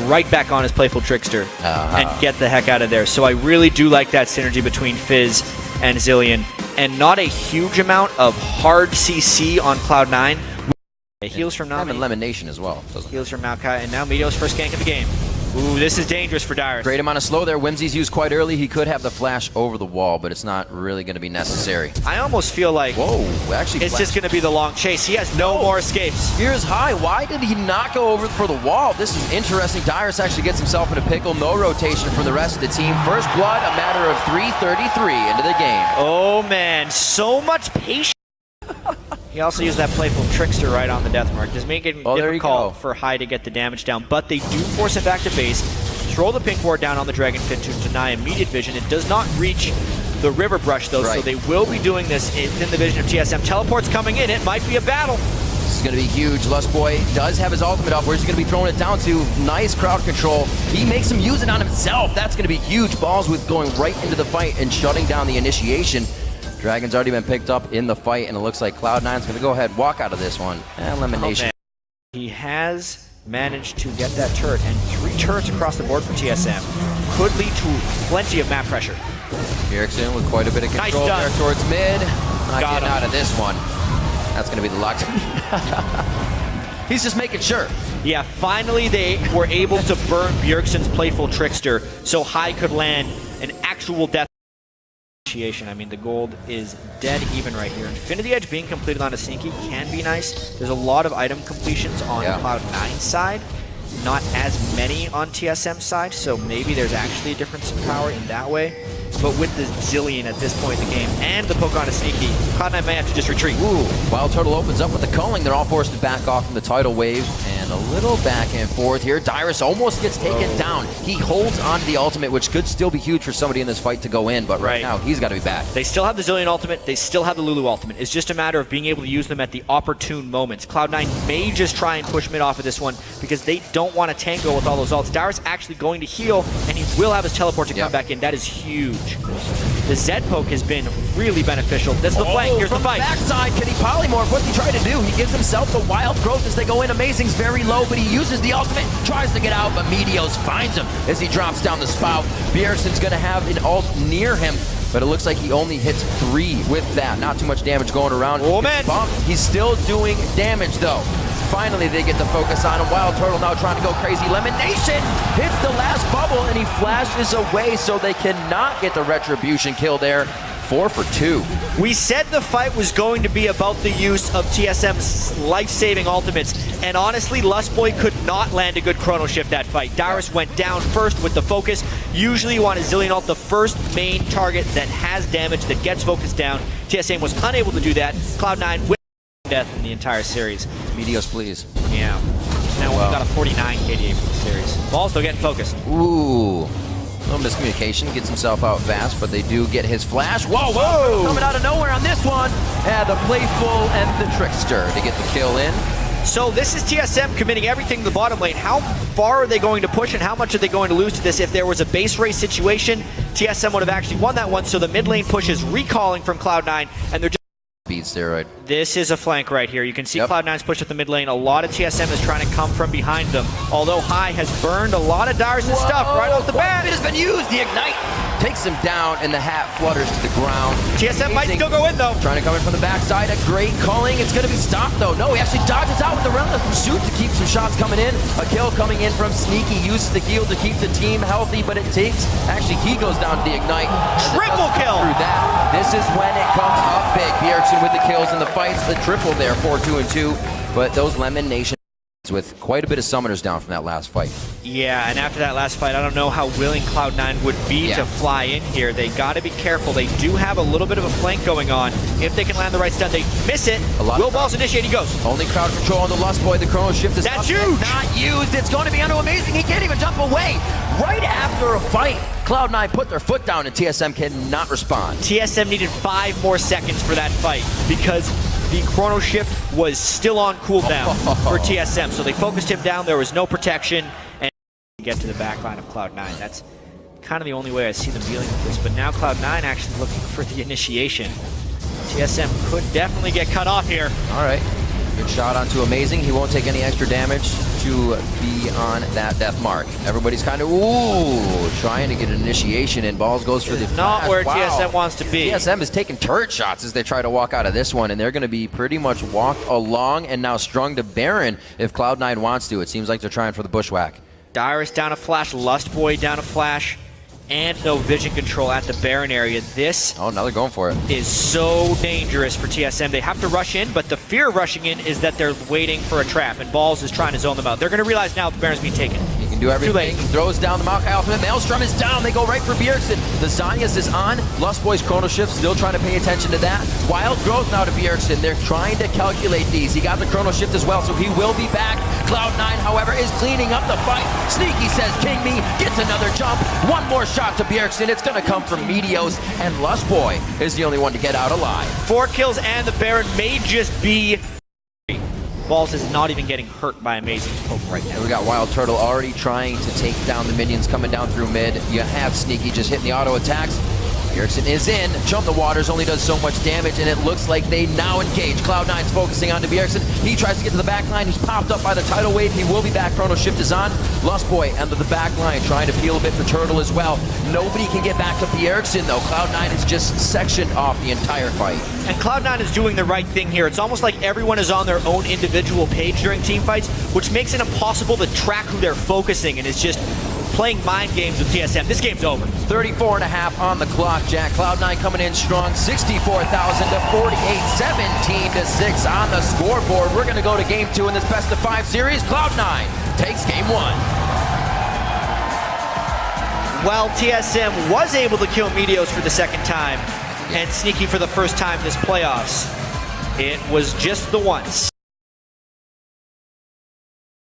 right back on his Playful Trickster and get the heck out of there. So I really do like that synergy between Fizz and Zilean, and not a huge amount of hard CC on Cloud9. Heals from Nami. And LemonNation as well. Heals from Maokai, and now Meteos first gank of the game. Ooh, this is dangerous for Dyrus. Great amount of slow there. Whimsy's used quite early. He could have the flash over the wall, but it's not really going to be necessary. I almost feel like actually it's just going to be the long chase. He has no more escapes. Here's High. Why did he not go over for the wall? This is interesting. Dyrus actually gets himself in a pickle. No rotation from the rest of the team. First blood, a matter of 3:33 into the game. Oh, man. So much patience. He also used that Playful Trickster right on the death mark. Just make it difficult for High to get the damage down. But they do force it back to base. Throw the pink ward down on the Dragonfin to deny immediate vision. It does not reach the river brush, though, so they will be doing this in the vision of TSM. Teleport's coming in. It might be a battle. This is going to be huge. Lustboy does have his ultimate up. Where's he going to be throwing it down to? Nice crowd control. He makes him use it on himself. That's going to be huge. Balls with going right into the fight and shutting down the initiation. Dragon's already been picked up in the fight, and it looks like Cloud9's going to go ahead and walk out of this one. And LemonNation. He has managed to get that turret, and 3 turrets across the board for TSM could lead to plenty of map pressure. Bjergsen with quite a bit of control there towards mid. Not getting out of this one. That's going to be the lock. He's just making sure. Yeah, finally they were able to burn Bjergsen's Playful Trickster so High could land an actual death. I mean, the gold is dead even right here. Infinity Edge being completed on a Sneaky can be nice. There's a lot of item completions on Cloud9's side, not as many on TSM's side, so maybe there's actually a difference in power in that way. But with the Zilean at this point in the game and the poke on a Sneaky, Cloud9 may have to just retreat. Ooh, WildTurtle opens up with the culling. They're all forced to back off from the tidal wave. And a little back and forth here. Dyrus almost gets taken down. He holds on to the ultimate, which could still be huge for somebody in this fight to go in, but right now he's got to be back. They still have the Zilean ultimate. They still have the Lulu ultimate. It's just a matter of being able to use them at the opportune moments. Cloud9 may just try and push mid off of this one because they don't want to tango with all those ults. Dyrus actually going to heal, and he will have his teleport to come back in. That is huge. The Zed poke has been really beneficial. That's the flank. Here's the fight. Backside, can he polymorph? What's he trying to do? He gives himself the wild growth as they go in. Amazing's very low, but he uses the ultimate, tries to get out, but Meteos finds him as he drops down the spout. Bjergsen's going to have an ult near him, but it looks like he only hits 3 with that. Not too much damage going around. Oh, man. He's still doing damage, though. Finally, they get the focus on him. WildTurtle now trying to go crazy. LemonNation hits the last bubble, and he flashes away, so they cannot get the retribution kill there. 4 for 2. We said the fight was going to be about the use of TSM's life-saving ultimates, and honestly, Lustboy could not land a good chrono shift that fight. Dyrus went down first with the focus. Usually you want a Zilean ult, the first main target that has damage, that gets focused down. TSM was unable to do that. Cloud9 with death in the entire series. Meteos, please. Yeah. Now we've got a 49 KDA for the series. Ball's still getting focused. Ooh. A little miscommunication, gets himself out fast, but they do get his flash. Whoa! Coming out of nowhere on this one. The Playful and the Trickster to get the kill in. So this is TSM committing everything to the bottom lane. How far are they going to push, and how much are they going to lose to this? If there was a base race situation, TSM would have actually won that one, so the mid lane push is recalling from Cloud9, and they're just Speed steroid. This is a flank right here. You can see Cloud9's push at the mid lane. A lot of TSM is trying to come from behind them. Although High has burned a lot of Dyrus' stuff right off the bat. It has been used. The Ignite takes him down, and the hat flutters to the ground. TSM might still go in, though. Trying to come in from the backside. A great calling. It's going to be stopped, though. No, he actually dodges out with the relentless pursuit to keep some shots coming in. A kill coming in from Sneaky. Uses the heal to keep the team healthy, but it takes... Actually, he goes down to the Ignite. Triple kill! Through that. This is when it comes up big. Bjergsen with the kills in the fights. The triple there, 4-2-2. But those LemonNation with quite a bit of summoners down from that last fight. Yeah, and after that last fight, I don't know how willing Cloud9 would be to fly in here. They got to be careful. They do have a little bit of a flank going on. If they can land the right stun, they miss it. Will Balls initiate, he goes. Only crowd control on the Lustboy. The chrono shift is That's huge! Not used. It's going to be unto amazing. He can't even jump away. Right after a fight, Cloud9 put their foot down, and TSM cannot respond. TSM needed 5 more seconds for that fight because the chrono shift was still on cooldown for TSM. So they focused him down. There was no protection, and get to the back line of Cloud9. That's kind of the only way I see them dealing with this. But now Cloud9 actually looking for the initiation. TSM could definitely get cut off here. All right. Good shot onto Amazing. He won't take any extra damage to be on that death mark. Everybody's kind of, trying to get an initiation, and Balls goes for the Not flash. where Wow. TSM wants to be. TSM is taking turret shots as they try to walk out of this one, and they're going to be pretty much walked along and now strung to Baron if Cloud9 wants to. It seems like they're trying for the bushwhack. Dyrus down a flash, Lustboy down a flash, and no vision control at the Baron area. This Oh, now they're going for it. is so dangerous for TSM. They have to rush in, but the fear of rushing in is that they're waiting for a trap, and Balls is trying to zone them out. They're going to realize now the Baron's being taken. He can do everything. Too late. Throws down the Maokai ultimate. Maelstrom is down. They go right for Bjergsen. The Zanias is on. Lustboy's Chrono Shift still trying to pay attention to that. Wild growth now to Bjergsen. They're trying to calculate these. He got the Chrono Shift as well, so he will be back. Cloud9, however, is cleaning up the fight. Sneaky says, "King me," gets another jump. One more shot to Bjergsen. It's going to come from Meteos, and Lustboy is the only one to get out alive. 4 kills, and the Baron may just be... Balls is not even getting hurt by Amazing's poke right now. And we got WildTurtle already trying to take down the minions coming down through mid. You have Sneaky just hitting the auto attacks. Bjergsen is in. Jump the waters only does so much damage, and it looks like they now engage. Cloud9's focusing on Bjergsen. He tries to get to the back line. He's popped up by the tidal wave. He will be back. Chrono Shift is on. Lustboy under the back line, trying to peel a bit for Turtle as well. Nobody can get back to Bjergsen, though. Cloud9 is just sectioned off the entire fight. And Cloud9 is doing the right thing here. It's almost like everyone is on their own individual page during team fights, which makes it impossible to track who they're focusing, and it's just playing mind games with TSM. This game's over. 34.5 on the clock, Jack. Cloud9 coming in strong, 64,000 to 48, 17 to 6 on the scoreboard. We're going to go to game 2 in this best of 5 series. Cloud9 takes game 1. While TSM was able to kill Meteos for the second time and Sneaky for the first time this playoffs, it was just the once.